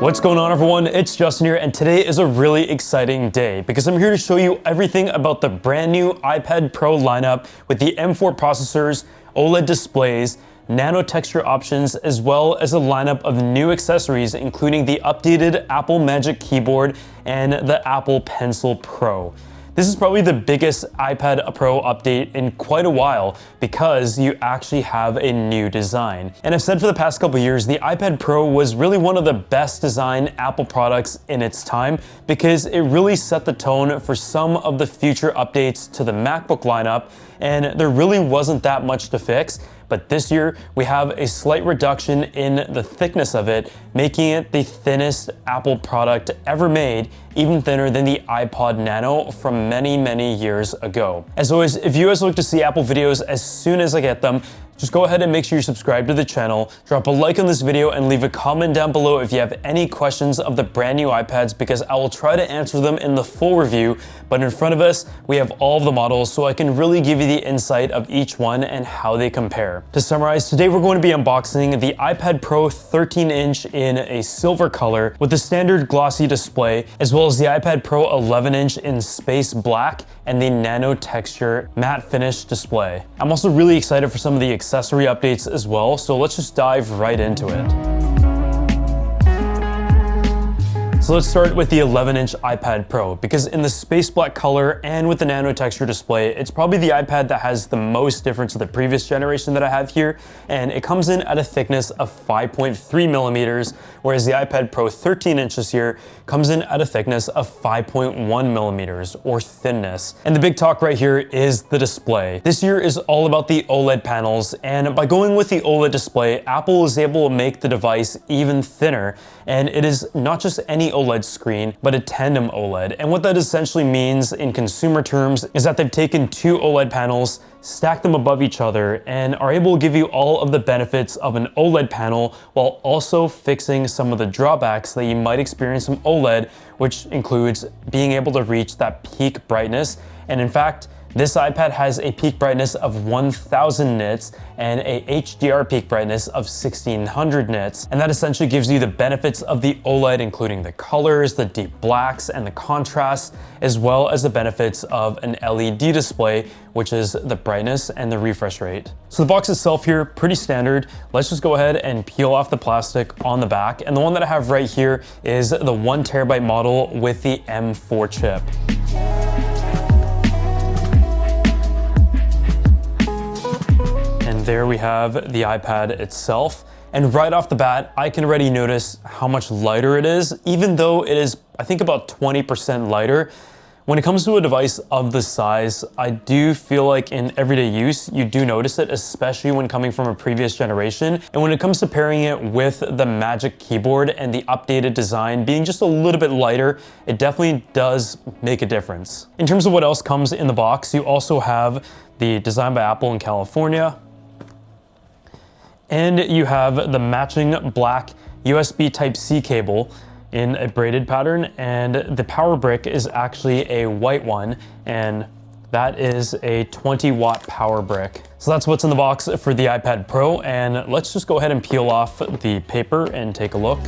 What's going on, everyone? It's Justin here, and today is a really exciting day because I'm here to show you everything about the brand new iPad Pro lineup with the M4 processors, OLED displays, nano texture options, as well as a lineup of new accessories, including the updated Apple Magic Keyboard and the Apple Pencil Pro. This is probably the biggest iPad Pro update in quite a while because you actually have a new design. And I've said for the past couple years, the iPad Pro was really one of the best designed Apple products in its time because it really set the tone for some of the future updates to the MacBook lineup, and there really wasn't that much to fix. But this year, we have a slight reduction in the thickness of it, making it the thinnest Apple product ever made, even thinner than the iPod Nano from many, many years ago. As always, if you guys look to see Apple videos as soon as I get them, just go ahead and make sure you subscribe to the channel, drop a like on this video, and leave a comment down below if you have any questions of the brand new iPads, because I will try to answer them in the full review. But in front of us, we have all of the models, so I can really give you the insight of each one and how they compare. To summarize, today we're going to be unboxing the iPad Pro 13-inch in a silver color with the standard glossy display, as well as the iPad Pro 11-inch in space black and the nano texture matte finish display. I'm also really excited for some of the accessory updates as well, so let's just dive right into it. So let's start with the 11-inch iPad Pro, because in the space black color and with the nano texture display, it's probably the iPad that has the most difference to the previous generation that I have here, and it comes in at a thickness of 5.3 millimeters, whereas the iPad Pro 13 inches here comes in at a thickness of 5.1 millimeters, or thinness. And the big talk right here is the display. This year is all about the OLED panels, and by going with the OLED display, Apple is able to make the device even thinner, and it is not just any OLED screen, but a tandem OLED. And what that essentially means in consumer terms is that they've taken two OLED panels, stacked them above each other, and are able to give you all of the benefits of an OLED panel while also fixing some of the drawbacks that you might experience from OLED, which includes being able to reach that peak brightness. And in fact, this iPad has a peak brightness of 1000 nits and a HDR peak brightness of 1600 nits. And that essentially gives you the benefits of the OLED, including the colors, the deep blacks, and the contrast, as well as the benefits of an LED display, which is the brightness and the refresh rate. So the box itself here, pretty standard. Let's just go ahead and peel off the plastic on the back. And the one that I have right here is the 1TB model with the M4 chip. There we have the iPad itself. And right off the bat, I can already notice how much lighter it is, even though it is, I think, about 20% lighter. When it comes to a device of this size, I do feel like in everyday use, you do notice it, especially when coming from a previous generation. And when it comes to pairing it with the Magic Keyboard and the updated design being just a little bit lighter, it definitely does make a difference. In terms of what else comes in the box, you also have the Design by Apple in California, and you have the matching black USB Type-C cable in a braided pattern, and the power brick is actually a white one, and that is a 20-watt power brick. So that's what's in the box for the iPad Pro, and let's just go ahead and peel off the paper and take a look.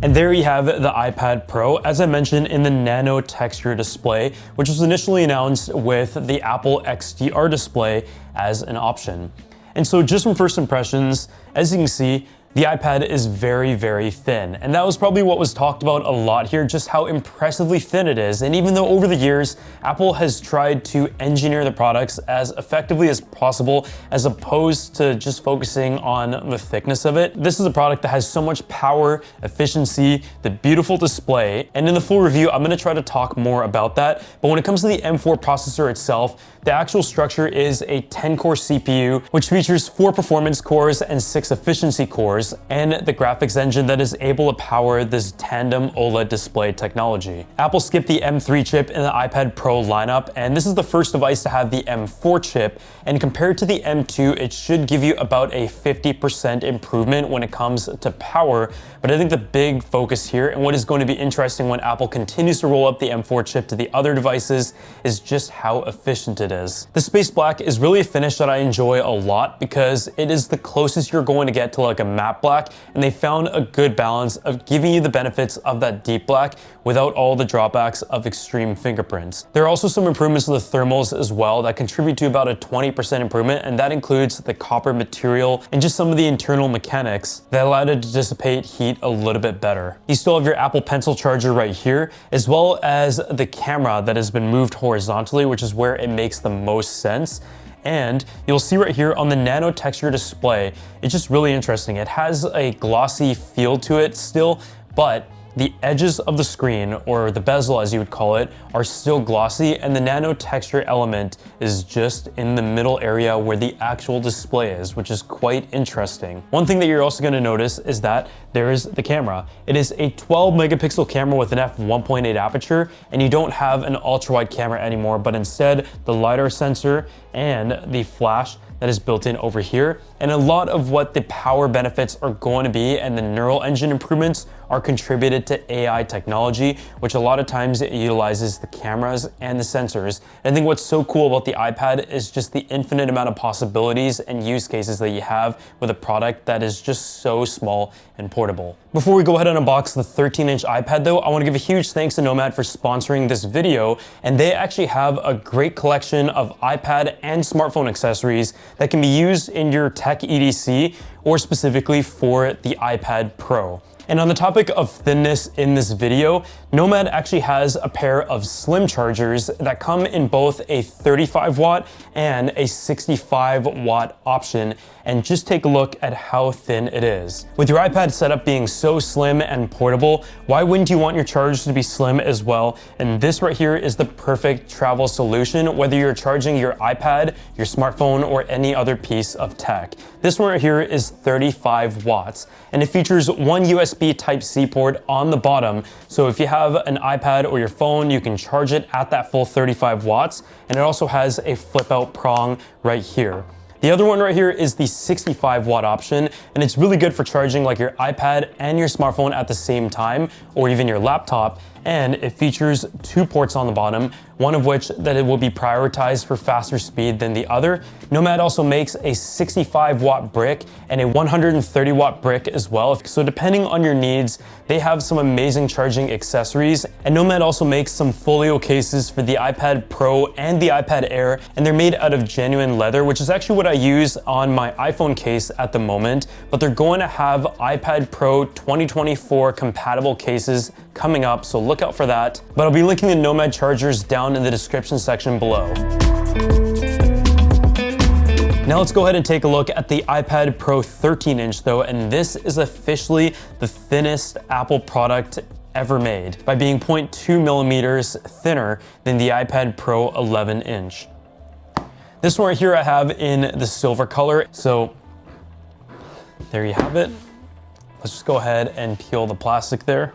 And there you have the iPad Pro, as I mentioned, in the nano texture display, which was initially announced with the Apple XDR display as an option. And so just from first impressions, as you can see, the iPad is very, very thin. And that was probably what was talked about a lot here, just how impressively thin it is. And even though over the years, Apple has tried to engineer the products as effectively as possible, as opposed to just focusing on the thickness of it, this is a product that has so much power, efficiency, the beautiful display. And in the full review, I'm gonna try to talk more about that. But when it comes to the M4 processor itself, the actual structure is a 10-core CPU, which features 4 performance cores and 6 efficiency cores. cores and the graphics engine that is able to power this tandem OLED display technology. Apple skipped the M3 chip in the iPad Pro lineup, and this is the first device to have the M4 chip, and compared to the M2, it should give you about a 50% improvement when it comes to power. But I think the big focus here, and what is going to be interesting when Apple continues to roll up the M4 chip to the other devices, is just how efficient it is. The Space Black is really a finish that I enjoy a lot because it is the closest you're going to get to like a matte black, and they found a good balance of giving you the benefits of that deep black without all the drawbacks of extreme fingerprints. There are also some improvements to the thermals as well that contribute to about a 20% improvement, and that includes the copper material and just some of the internal mechanics that allowed it to dissipate heat a little bit better. You still have your Apple Pencil charger right here, as well as the camera that has been moved horizontally, which is where it makes the most sense. And you'll see right here on the nano texture display, it's just really interesting. It has a glossy feel to it still, but the edges of the screen, or the bezel as you would call it, are still glossy, and the nano texture element is just in the middle area where the actual display is, which is quite interesting. One thing that you're also going to notice is that there is the camera. It is a 12 megapixel camera with an f1.8 aperture, and you don't have an ultra wide camera anymore, but instead the LiDAR sensor and the flash that is built in over here. And a lot of what the power benefits are going to be and the neural engine improvements are contributed to AI technology, which a lot of times it utilizes the cameras and the sensors. And I think what's so cool about the iPad is just the infinite amount of possibilities and use cases that you have with a product that is just so small and portable. Before we go ahead and unbox the 13-inch iPad though, I want to give a huge thanks to Nomad for sponsoring this video, and they actually have a great collection of iPad and smartphone accessories that can be used in your tech EDC or specifically for the iPad Pro. And on the topic of thinness in this video, Nomad actually has a pair of slim chargers that come in both a 35 watt and a 65 watt option. And just take a look at how thin it is. With your iPad setup being so slim and portable, why wouldn't you want your chargers to be slim as well? And this right here is the perfect travel solution, whether you're charging your iPad, your smartphone, or any other piece of tech. This one right here is 35 watts, and it features one USB Type-C port on the bottom. So if you have an iPad or your phone, you can charge it at that full 35 watts, and it also has a flip-out prong right here. The other one right here is the 65 watt option, and it's really good for charging like your iPad and your smartphone at the same time, or even your laptop. And it features two ports on the bottom, one of which that it will be prioritized for faster speed than the other. Nomad also makes a 65 watt brick and a 130 watt brick as well. So depending on your needs, they have some amazing charging accessories. And Nomad also makes some folio cases for the iPad Pro and the iPad Air, and they're made out of genuine leather, which is actually what I use on my iPhone case at the moment. But they're going to have iPad Pro 2024 compatible cases coming up, so look out for that. But I'll be linking the Nomad chargers down in the description section below. Now let's go ahead and take a look at the iPad Pro 13-inch though, and this is officially the thinnest Apple product ever made by being 0.2 millimeters thinner than the iPad Pro 11-inch. This one right here I have in the silver color, so there you have it. Let's just go ahead and peel the plastic there.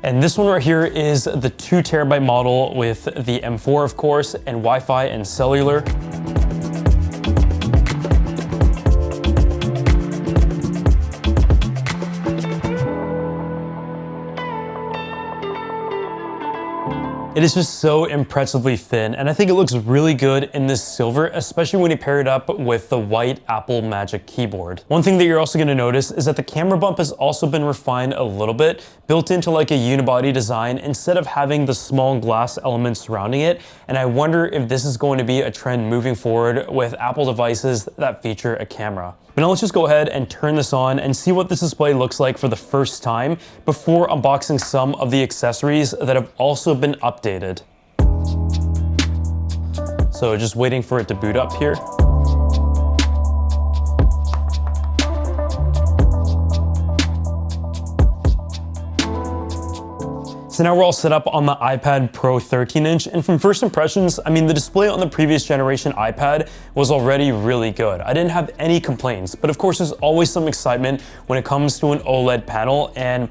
And this one right here is the 2 terabyte model with the M4, of course, and Wi-Fi and cellular. It is just so impressively thin, and I think it looks really good in this silver, especially when you pair it up with the white Apple Magic Keyboard. One thing that you're also going to notice is that the camera bump has also been refined a little bit, built into like a unibody design instead of having the small glass elements surrounding it, and I wonder if this is going to be a trend moving forward with Apple devices that feature a camera. But now let's just go ahead and turn this on and see what this display looks like for the first time before unboxing some of the accessories that have also been updated. So just waiting for it to boot up here. So now we're all set up on the iPad Pro 13-inch, and from first impressions, I mean, the display on the previous generation iPad was already really good. I didn't have any complaints, but of course there's always some excitement when it comes to an OLED panel, and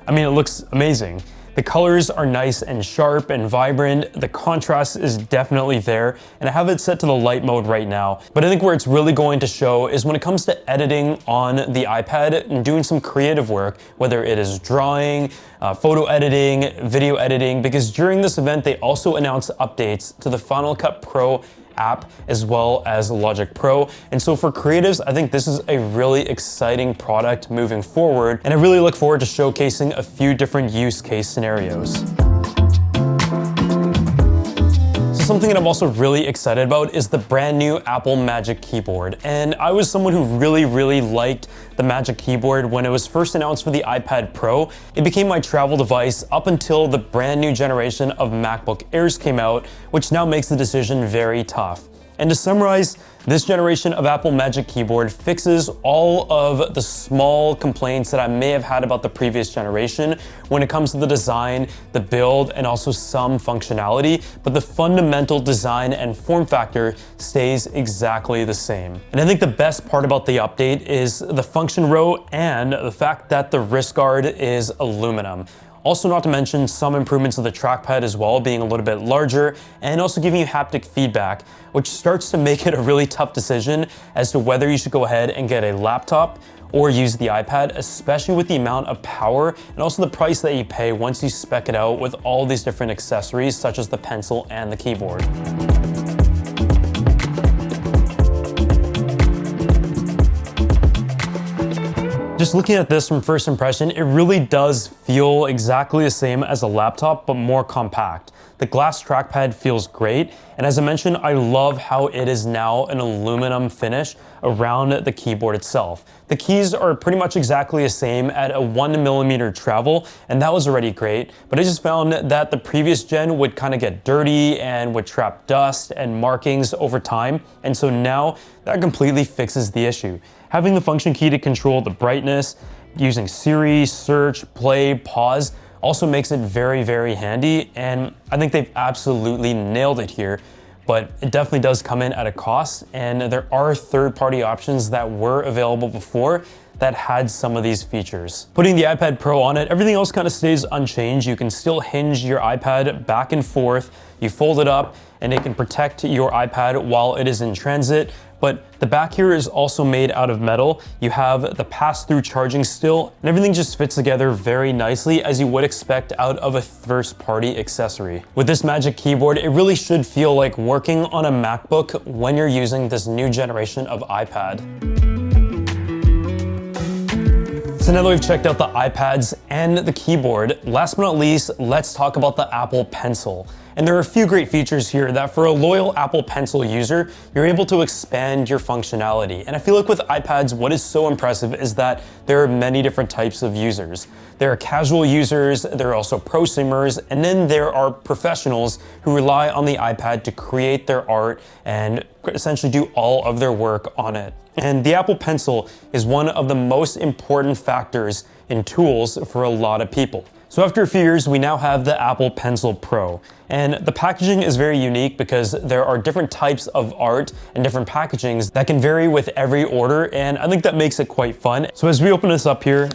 I mean, it looks amazing. The colors are nice and sharp and vibrant. The contrast is definitely there, and I have it set to the light mode right now. But I think where it's really going to show is when it comes to editing on the iPad and doing some creative work, whether it is drawing, photo editing, video editing, because during this event, they also announced updates to the Final Cut Pro app as well as Logic Pro. And so for creatives, I think this is a really exciting product moving forward, and I really look forward to showcasing a few different use case scenarios. Something that I'm also really excited about is the brand new Apple Magic Keyboard. And I was someone who really liked the Magic Keyboard when it was first announced for the iPad Pro. It became my travel device up until the brand new generation of MacBook Airs came out, which now makes the decision very tough. And to summarize, this generation of Apple Magic Keyboard fixes all of the small complaints that I may have had about the previous generation when it comes to the design, the build, and also some functionality, but the fundamental design and form factor stays exactly the same. And I think the best part about the update is the function row and the fact that the wrist guard is aluminum. Also, not to mention some improvements to the trackpad as well, being a little bit larger and also giving you haptic feedback, which starts to make it a really tough decision as to whether you should go ahead and get a laptop or use the iPad, especially with the amount of power and also the price that you pay once you spec it out with all these different accessories such as the pencil and the keyboard. Just looking at this from first impression, it really does feel exactly the same as a laptop, but more compact. The glass trackpad feels great, and as I mentioned, I love how it is now an aluminum finish around the keyboard itself. The keys are pretty much exactly the same at a 1mm travel, and that was already great, but I just found that the previous gen would kind of get dirty and would trap dust and markings over time, and so now that completely fixes the issue. Having the function key to control the brightness, using Siri, search, play, pause, also makes it very handy, and I think they've absolutely nailed it here. But it definitely does come in at a cost, and there are third-party options that were available before that had some of these features. Putting the iPad Pro on it, everything else kind of stays unchanged. You can still hinge your iPad back and forth, you fold it up, and it can protect your iPad while it is in transit. But the back here is also made out of metal. You have the pass-through charging still, and everything just fits together very nicely as you would expect out of a first-party accessory. With this Magic Keyboard, it really should feel like working on a MacBook when you're using this new generation of iPad. So now that we've checked out the iPads and the keyboard, last but not least, let's talk about the Apple Pencil. And there are a few great features here that for a loyal Apple Pencil user, you're able to expand your functionality. And I feel like with iPads, what is so impressive is that there are many different types of users. There are casual users, there are also prosumers, and then there are professionals who rely on the iPad to create their art and essentially do all of their work on it. And the Apple Pencil is one of the most important factors in tools for a lot of people. So after a few years, we now have the Apple Pencil Pro. And the packaging is very unique because there are different types of art and different packagings that can vary with every order, and I think that makes it quite fun. So as we open this up here,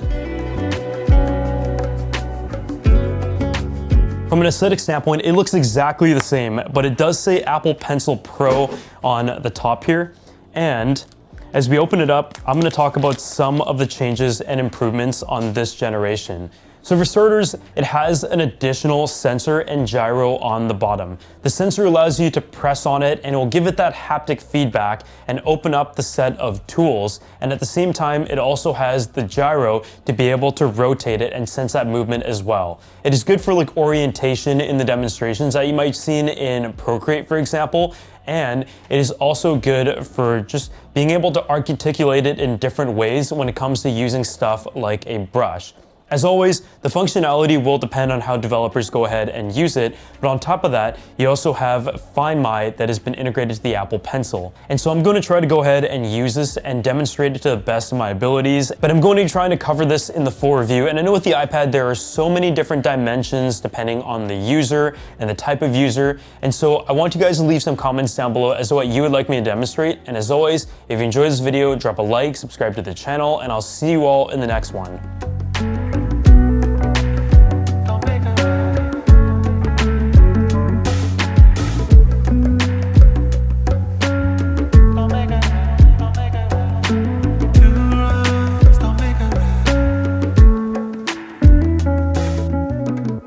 from an aesthetic standpoint, it looks exactly the same, but it does say Apple Pencil Pro on the top here. And as we open it up, I'm going to talk about some of the changes and improvements on this generation. So for starters, it has an additional sensor and gyro on the bottom. The sensor allows you to press on it and it will give it that haptic feedback and open up the set of tools. And at the same time, it also has the gyro to be able to rotate it and sense that movement as well. It is good for like orientation in the demonstrations that you might have seen in Procreate, for example. And it is also good for just being able to articulate it in different ways when it comes to using stuff like a brush. As always, the functionality will depend on how developers go ahead and use it, but on top of that, you also have Find My that has been integrated to the Apple Pencil. And so I'm going to try to go ahead and use this and demonstrate it to the best of my abilities, but I'm going to be trying to cover this in the full review. And I know with the iPad, there are so many different dimensions depending on the user and the type of user. And so I want you guys to leave some comments down below as to what you would like me to demonstrate. And as always, if you enjoyed this video, drop a like, subscribe to the channel, and I'll see you all in the next one.